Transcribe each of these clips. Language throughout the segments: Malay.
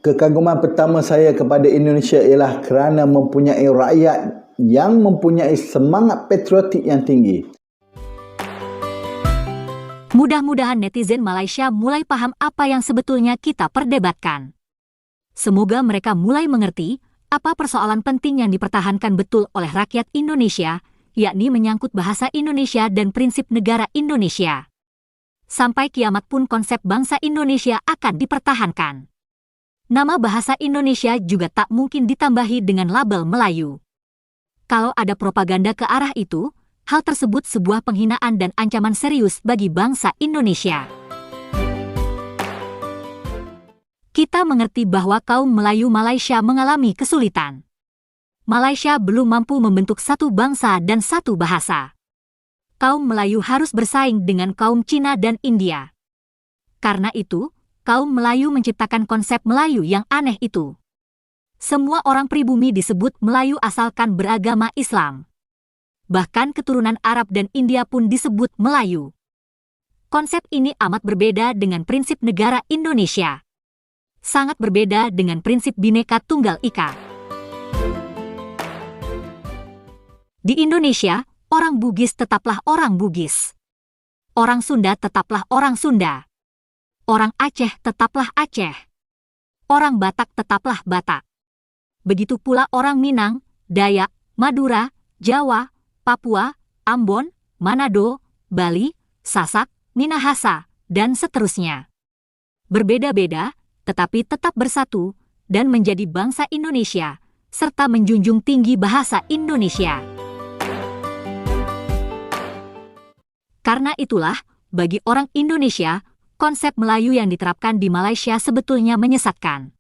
Kekaguman pertama saya kepada Indonesia ialah kerana mempunyai rakyat yang mempunyai semangat patriotik yang tinggi. Mudah-mudahan netizen Malaysia mulai paham apa yang sebetulnya kita perdebatkan. Semoga mereka mulai mengerti apa persoalan penting yang dipertahankan betul oleh rakyat Indonesia, yakni menyangkut bahasa Indonesia dan prinsip negara Indonesia. Sampai kiamat pun konsep bangsa Indonesia akan dipertahankan. Nama bahasa Indonesia juga tak mungkin ditambahi dengan label Melayu. Kalau ada propaganda ke arah itu, hal tersebut sebuah penghinaan dan ancaman serius bagi bangsa Indonesia. Kita mengerti bahwa kaum Melayu Malaysia mengalami kesulitan. Malaysia belum mampu membentuk satu bangsa dan satu bahasa. Kaum Melayu harus bersaing dengan kaum Cina dan India. Karena itu, kaum Melayu menciptakan konsep Melayu yang aneh itu. Semua orang pribumi disebut Melayu asalkan beragama Islam. Bahkan keturunan Arab dan India pun disebut Melayu. Konsep ini amat berbeda dengan prinsip negara Indonesia. Sangat berbeda dengan prinsip Bhinneka Tunggal Ika. Di Indonesia, orang Bugis tetaplah orang Bugis. Orang Sunda tetaplah orang Sunda. Orang Aceh tetaplah Aceh. Orang Batak tetaplah Batak. Begitu pula orang Minang, Dayak, Madura, Jawa, Papua, Ambon, Manado, Bali, Sasak, Minahasa, dan seterusnya. Berbeda-beda, tetapi tetap bersatu dan menjadi bangsa Indonesia, serta menjunjung tinggi bahasa Indonesia. Karena itulah, bagi orang Indonesia, konsep Melayu yang diterapkan di Malaysia sebetulnya menyesatkan.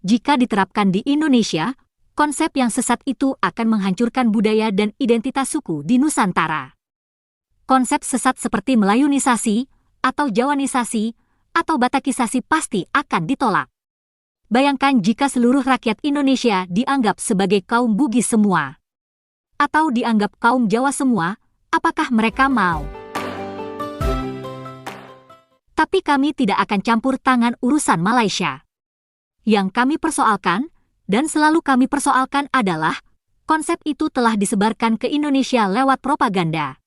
Jika diterapkan di Indonesia, konsep yang sesat itu akan menghancurkan budaya dan identitas suku di Nusantara. Konsep sesat seperti Melayunisasi, atau Jawanisasi, atau Batakisasi pasti akan ditolak. Bayangkan jika seluruh rakyat Indonesia dianggap sebagai kaum Bugis semua. Atau dianggap kaum Jawa semua, apakah mereka mau? Tapi kami tidak akan campur tangan urusan Malaysia. Yang kami persoalkan, dan selalu kami persoalkan adalah, konsep itu telah disebarkan ke Indonesia lewat propaganda.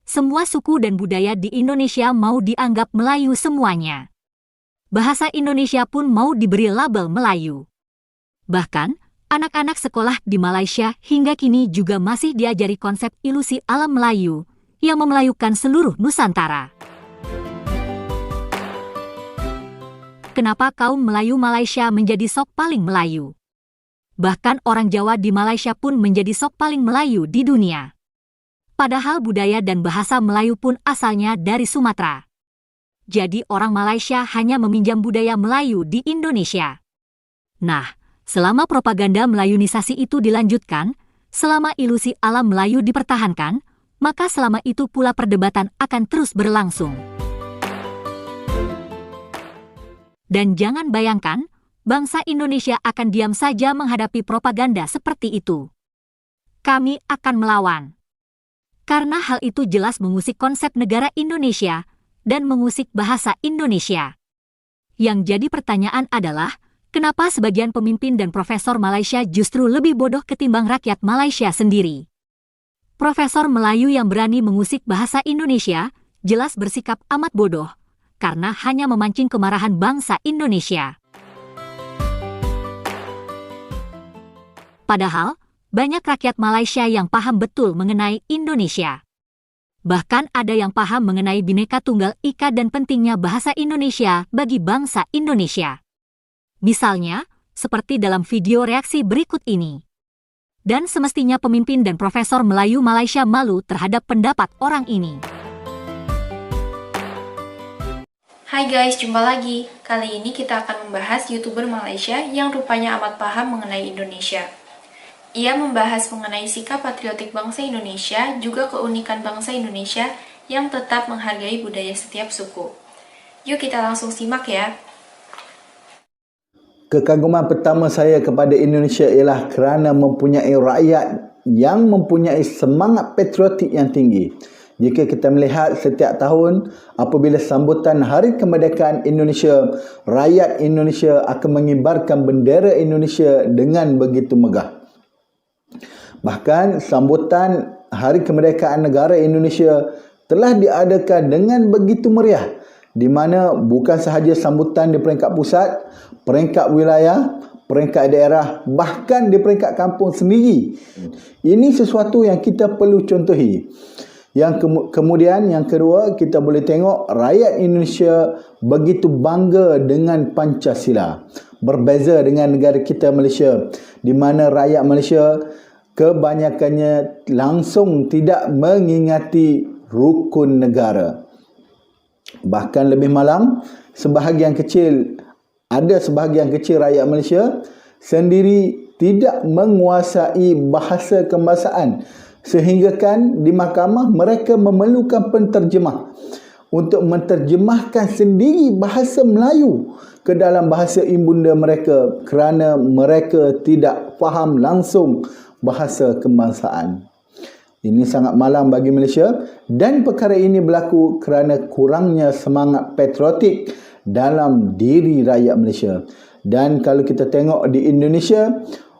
Semua suku dan budaya di Indonesia mau dianggap Melayu semuanya. Bahasa Indonesia pun mau diberi label Melayu. Bahkan, anak-anak sekolah di Malaysia hingga kini juga masih diajari konsep ilusi alam Melayu, yang memelayukan seluruh Nusantara. Kenapa kaum Melayu Malaysia menjadi sok paling Melayu? Bahkan orang Jawa di Malaysia pun menjadi sok paling Melayu di dunia. Padahal budaya dan bahasa Melayu pun asalnya dari Sumatera. Jadi orang Malaysia hanya meminjam budaya Melayu di Indonesia. Nah, selama propaganda Melayunisasi itu dilanjutkan, selama ilusi alam Melayu dipertahankan, maka selama itu pula perdebatan akan terus berlangsung. Dan jangan bayangkan, bangsa Indonesia akan diam saja menghadapi propaganda seperti itu. Kami akan melawan. Karena hal itu jelas mengusik konsep negara Indonesia dan mengusik bahasa Indonesia. Yang jadi pertanyaan adalah, kenapa sebagian pemimpin dan profesor Malaysia justru lebih bodoh ketimbang rakyat Malaysia sendiri? Profesor Melayu yang berani mengusik bahasa Indonesia jelas bersikap amat bodoh, karena hanya memancing kemarahan bangsa Indonesia. Padahal, banyak rakyat Malaysia yang paham betul mengenai Indonesia. Bahkan ada yang paham mengenai Bhinneka Tunggal Ika dan pentingnya bahasa Indonesia bagi bangsa Indonesia. Misalnya, seperti dalam video reaksi berikut ini. Dan semestinya pemimpin dan profesor Melayu Malaysia malu terhadap pendapat orang ini. Hai guys, jumpa lagi. Kali ini kita akan membahas YouTuber Malaysia yang rupanya amat paham mengenai Indonesia. Ia membahas mengenai sikap patriotik bangsa Indonesia, juga keunikan bangsa Indonesia yang tetap menghargai budaya setiap suku. Yuk kita langsung simak ya. Kekaguman pertama saya kepada Indonesia ialah kerana mempunyai rakyat yang mempunyai semangat patriotik yang tinggi. jika kita melihat setiap tahun apabila sambutan Hari Kemerdekaan Indonesia, rakyat Indonesia akan mengibarkan bendera Indonesia dengan begitu megah. Bahkan sambutan Hari Kemerdekaan Negara Indonesia telah diadakan dengan begitu meriah, di mana bukan sahaja sambutan di peringkat pusat, peringkat wilayah, peringkat daerah, bahkan di peringkat kampung sendiri. Ini sesuatu yang kita perlu contohi. Kemudian yang kedua, kita boleh tengok rakyat Indonesia begitu bangga dengan Pancasila. Berbeza dengan negara kita Malaysia, di mana rakyat Malaysia kebanyakannya langsung tidak mengingati rukun negara. Bahkan lebih malang, ada sebahagian kecil rakyat Malaysia sendiri tidak menguasai bahasa kebangsaan, sehinggakan di mahkamah mereka memerlukan penterjemah untuk menterjemahkan sendiri bahasa Melayu ke dalam bahasa ibunda mereka kerana mereka tidak faham langsung bahasa kebangsaan. Ini sangat malang bagi Malaysia, dan perkara ini berlaku kerana kurangnya semangat patriotik dalam diri rakyat Malaysia. Dan kalau kita tengok di Indonesia,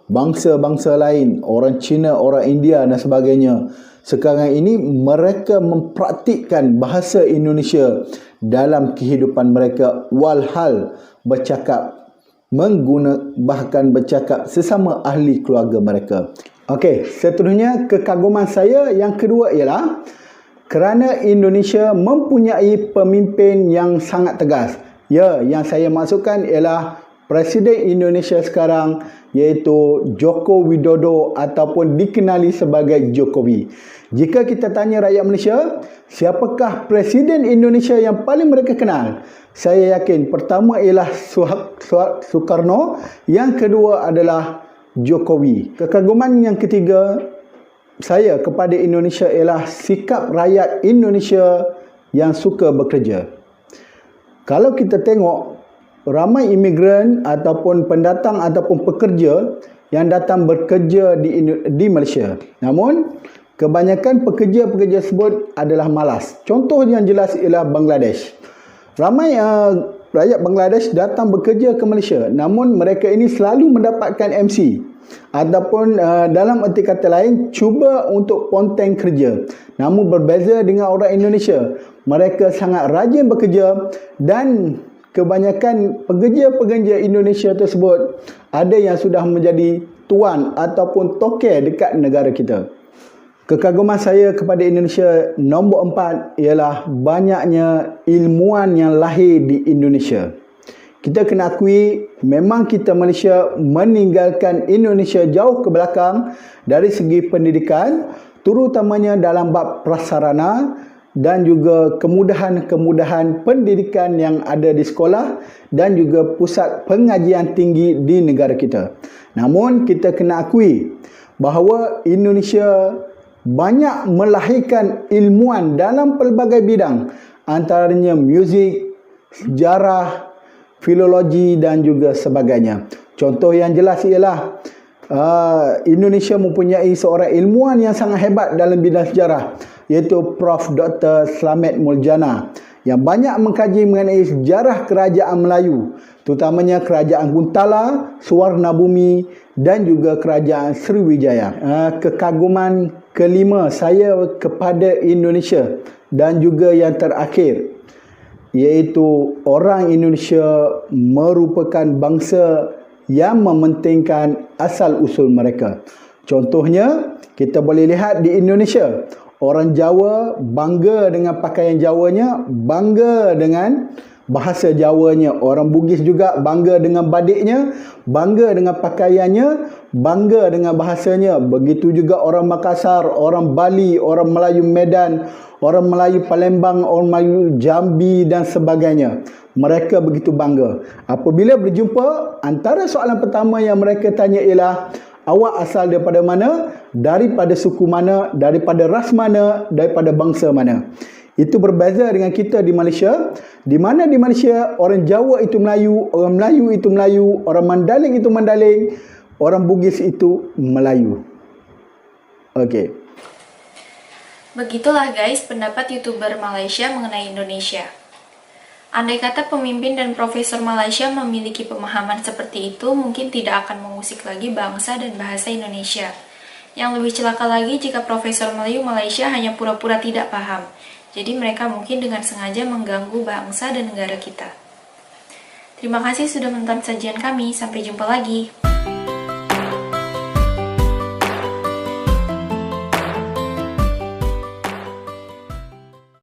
bangsa-bangsa lain, orang Cina, orang India dan sebagainya, sekarang ini mereka mempraktikkan bahasa Indonesia dalam kehidupan mereka, walhal bahkan bercakap sesama ahli keluarga mereka. Okey, seterusnya kekaguman saya yang kedua ialah kerana Indonesia mempunyai pemimpin yang sangat tegas. Ya, yang saya maksudkan ialah Presiden Indonesia sekarang, iaitu Joko Widodo ataupun dikenali sebagai Jokowi. Jika kita tanya rakyat Malaysia, siapakah Presiden Indonesia yang paling mereka kenal? Saya yakin pertama ialah Soekarno, yang kedua adalah Jokowi. Kekaguman yang ketiga saya kepada Indonesia ialah sikap rakyat Indonesia yang suka bekerja. Kalau kita tengok, ramai imigran ataupun pendatang ataupun pekerja yang datang bekerja di Malaysia. Namun, kebanyakan pekerja-pekerja tersebut adalah malas. Contoh yang jelas ialah Bangladesh. Ramai rakyat Bangladesh datang bekerja ke Malaysia, namun mereka ini selalu mendapatkan MC ataupun dalam erti kata lain cuba untuk ponteng kerja. Namun berbeza dengan orang Indonesia, mereka sangat rajin bekerja, dan kebanyakan pekerja-pekerja Indonesia tersebut ada yang sudah menjadi tuan ataupun toke dekat negara kita. Kekaguman saya kepada Indonesia nombor 4 ialah banyaknya ilmuwan yang lahir di Indonesia. Kita kena akui, memang kita Malaysia meninggalkan Indonesia jauh ke belakang dari segi pendidikan, terutamanya dalam bab prasarana dan juga kemudahan-kemudahan pendidikan yang ada di sekolah dan juga pusat pengajian tinggi di negara kita. Namun kita kena akui bahawa Indonesia banyak melahirkan ilmuwan dalam pelbagai bidang, antaranya muzik, sejarah, filologi dan juga sebagainya. Contoh yang jelas ialah Indonesia mempunyai seorang ilmuwan yang sangat hebat dalam bidang sejarah, iaitu Prof. Dr. Slamet Muljana, yang banyak mengkaji mengenai sejarah kerajaan Melayu, terutamanya kerajaan Kuntala, Suwarnabumi dan juga kerajaan Sriwijaya. Kekaguman kelima saya kepada Indonesia dan juga yang terakhir, iaitu orang Indonesia merupakan bangsa yang mementingkan asal-usul mereka. Contohnya, kita boleh lihat di Indonesia, orang Jawa bangga dengan pakaian Jawanya, bangga dengan bahasa Jawanya. Orang Bugis juga bangga dengan badiknya, bangga dengan pakaiannya, bangga dengan bahasanya. Begitu juga orang Makassar, orang Bali, orang Melayu Medan, orang Melayu Palembang, orang Melayu Jambi dan sebagainya. Mereka begitu bangga. Apabila berjumpa, antara soalan pertama yang mereka tanya ialah, awak asal daripada mana, daripada suku mana, daripada ras mana, daripada bangsa mana. Itu berbeza dengan kita di Malaysia, di mana di Malaysia orang Jawa itu Melayu, orang Melayu itu Melayu, orang Mandaling itu Mandaling, orang Bugis itu Melayu. Okey. Begitulah guys pendapat YouTuber Malaysia mengenai Indonesia. Andai kata pemimpin dan profesor Malaysia memiliki pemahaman seperti itu, mungkin tidak akan mengusik lagi bangsa dan bahasa Indonesia. Yang lebih celaka lagi jika Profesor Melayu Malaysia hanya pura-pura tidak paham. Jadi mereka mungkin dengan sengaja mengganggu bangsa dan negara kita. Terima kasih sudah menonton sajian kami, sampai jumpa lagi.